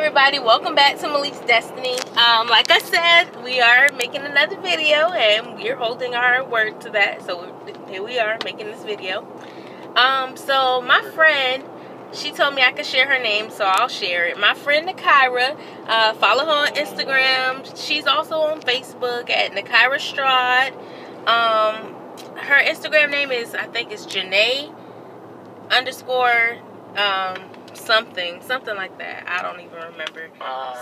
everybody, welcome back to Malik's Destiny. Like I said, we are making another video and we're holding our word to that. So here we are making this video. So my friend, she told me I could share her name, so I'll share it. My friend Nakaira, follow her on Instagram. She's also on Facebook at Nakaira Strad. Her Instagram name is, I think it's Janae _ something like that. I don't even remember.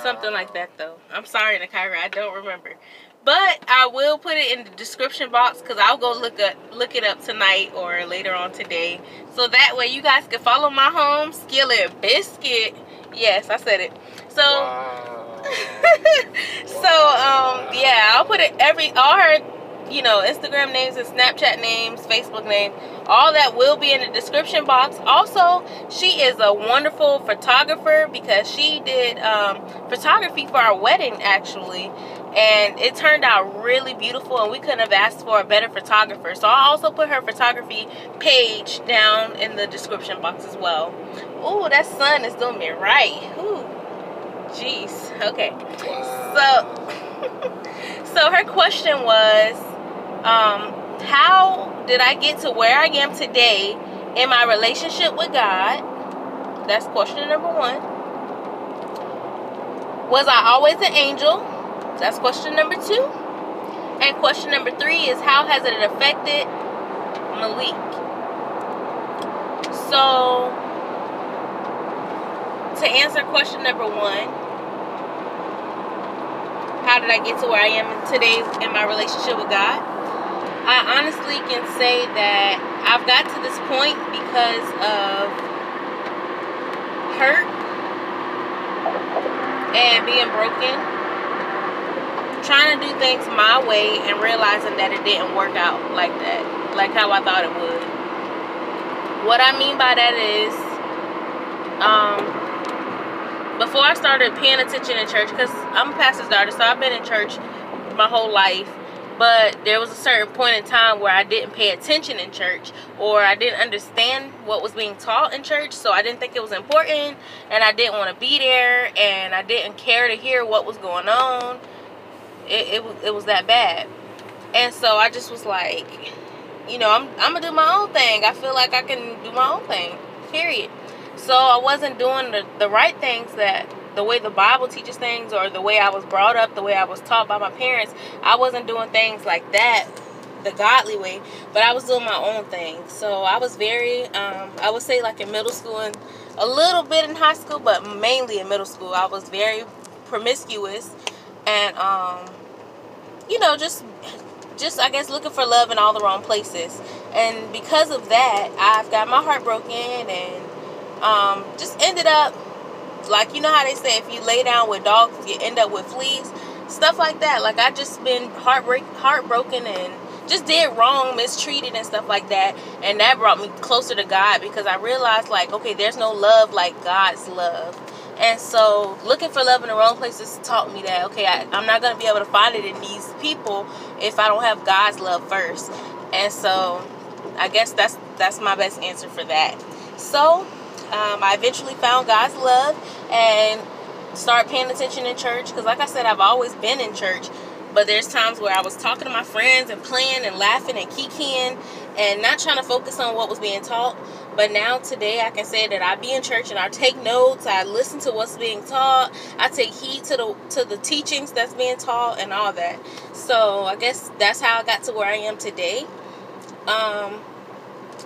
Something like that though. I'm sorry, Nakaira, I don't remember. But I will put it in the description box because I'll go look it up tonight or later on today. So that way you guys can follow my home, Skillet Biscuit. Yes, I said it. So Wow. yeah, I'll put it all her, you know, Instagram names and Snapchat names, Facebook name, all that will be in the description box. Also, she is a wonderful photographer because she did photography for our wedding actually, and it turned out really beautiful, and we couldn't have asked for a better photographer. So I'll also put her photography page down in the description box as well. Ooh, that sun is doing me right. Ooh, jeez. Okay. So her question was, how did I get to where I am today in my relationship with God? That's question number 1. Was I always an angel? That's question number 2. And question number 3 is, how has it affected Malik? So, to answer question number 1, how did I get to where I am today in my relationship with God? I honestly can say that I've got to this point because of hurt and being broken, trying to do things my way and realizing that it didn't work out like that, like how I thought it would. What I mean by that is, before I started paying attention in church, because I'm a pastor's daughter, so I've been in church my whole life. But there was a certain point in time where I didn't pay attention in church, or I didn't understand what was being taught in church, so I didn't think it was important, and I didn't want to be there, and I didn't care to hear what was going on. It was that bad. And so I just was like, you know, I'm going to do my own thing. I feel like I can do my own thing, period. So I wasn't doing the right things, that the way the Bible teaches things, or the way I was brought up, the way I was taught by my parents. I wasn't doing things like that, the godly way, but I was doing my own thing. So I was very, I would say like in middle school and a little bit in high school, but mainly in middle school, I was very promiscuous and, you know, just I guess looking for love in all the wrong places. And because of that, I've got my heart broken and just ended up, like, you know how they say if you lay down with dogs, you end up with fleas? Stuff like that. Like, I just been heartbroken and just did wrong, mistreated and stuff like that. And that brought me closer to God, because I realized, like, okay, there's no love like God's love. And so looking for love in the wrong places taught me that, okay, I'm not going to be able to find it in these people if I don't have God's love first. And so I guess that's my best answer for that. So I eventually found God's love and started paying attention in church, because like I said, I've always been in church, but there's times where I was talking to my friends and playing and laughing and kikiing and not trying to focus on what was being taught. But now today I can say that I be in church and I take notes, I listen to what's being taught, I take heed to the teachings that's being taught and all that. So I guess that's how I got to where I am today.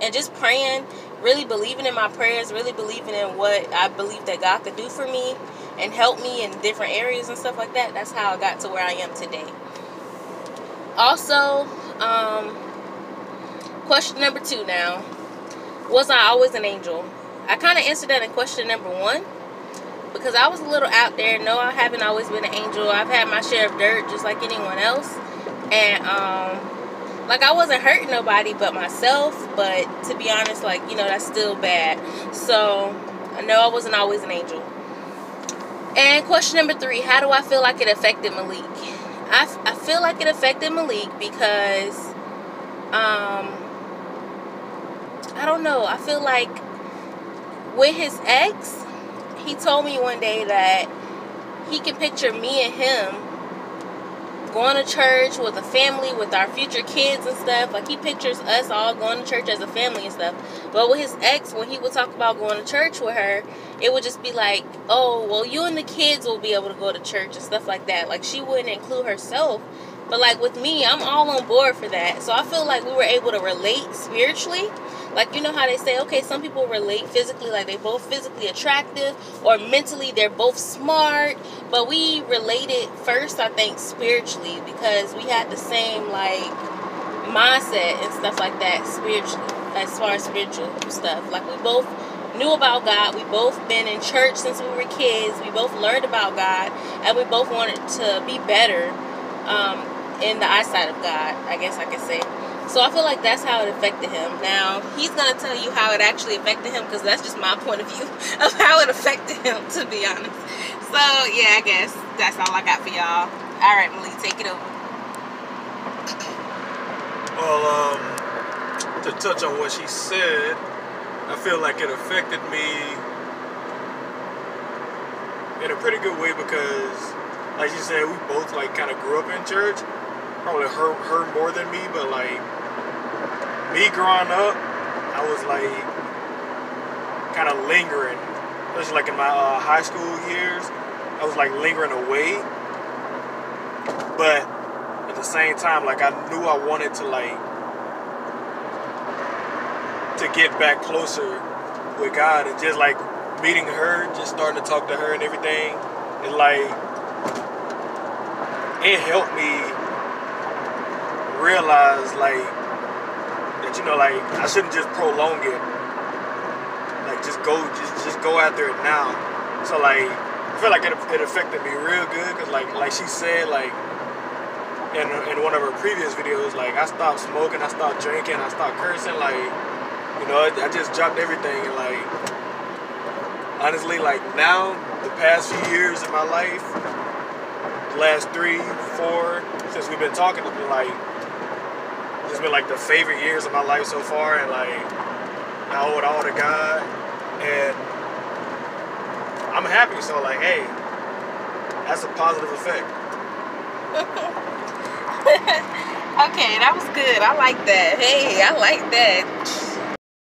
And just praying, really believing in my prayers, really believing in what I believe that God could do for me and help me in different areas and stuff like that. That's how I got to where I am today. Also, question number 2 now. Was I always an angel? I kind of answered that in question number 1, because I was a little out there. No, I haven't always been an angel. I've had my share of dirt just like anyone else. And, like, I wasn't hurting nobody but myself, but to be honest, like, you know, that's still bad. So, no, I wasn't always an angel. And question number 3, how do I feel like it affected Malik? I feel like it affected Malik because, I don't know, I feel like with his ex, he told me one day that he can picture me and him going to church with a family, with our future kids and stuff. Like, he pictures us all going to church as a family and stuff. But with his ex, when he would talk about going to church with her, it would just be like, oh, well, you and the kids will be able to go to church and stuff like that. Like, she wouldn't include herself. But, like, with me, I'm all on board for that. So I feel like we were able to relate spiritually. Like, you know how they say, okay, some people relate physically, like they both physically attractive, or mentally they're both smart. But we related first, I think, spiritually, because we had the same, like, mindset and stuff like that spiritually, as far as spiritual stuff. Like, we both knew about God. We both been in church since we were kids. We both learned about God, and we both wanted to be better in the eyesight of God, I guess I could say. So I feel like that's how it affected him. Now, he's going to tell you how it actually affected him, because that's just my point of view of how it affected him, to be honest. So, yeah, I guess that's all I got for y'all. All right, Malik, take it over. Well, to touch on what she said, I feel like it affected me in a pretty good way, because, like she said, we both, like, kind of grew up in church. Probably her more than me, but, like, me growing up, I was, like, kind of lingering, especially, like, in my high school years. I was, like, lingering away, but at the same time, like, I knew I wanted to, like, to get back closer with God, and just, like, meeting her, just starting to talk to her and everything, and, like, it helped me realize, like, that, you know, like, I shouldn't just prolong it. Like, just go after it now. So, like, I feel like it affected me real good, because, like she said, like, in one of her previous videos, like, I stopped smoking, I stopped drinking, I stopped cursing, like, you know, I just dropped everything, and, like, honestly, like, now, the past few years in my life, the last 3, 4, since we've been talking, it's been, like, it's been, like, the favorite years of my life so far, and, like, I owe it all to God, and I'm happy. So, like, hey, that's a positive effect. Okay, that was good. I like that. Hey, I like that.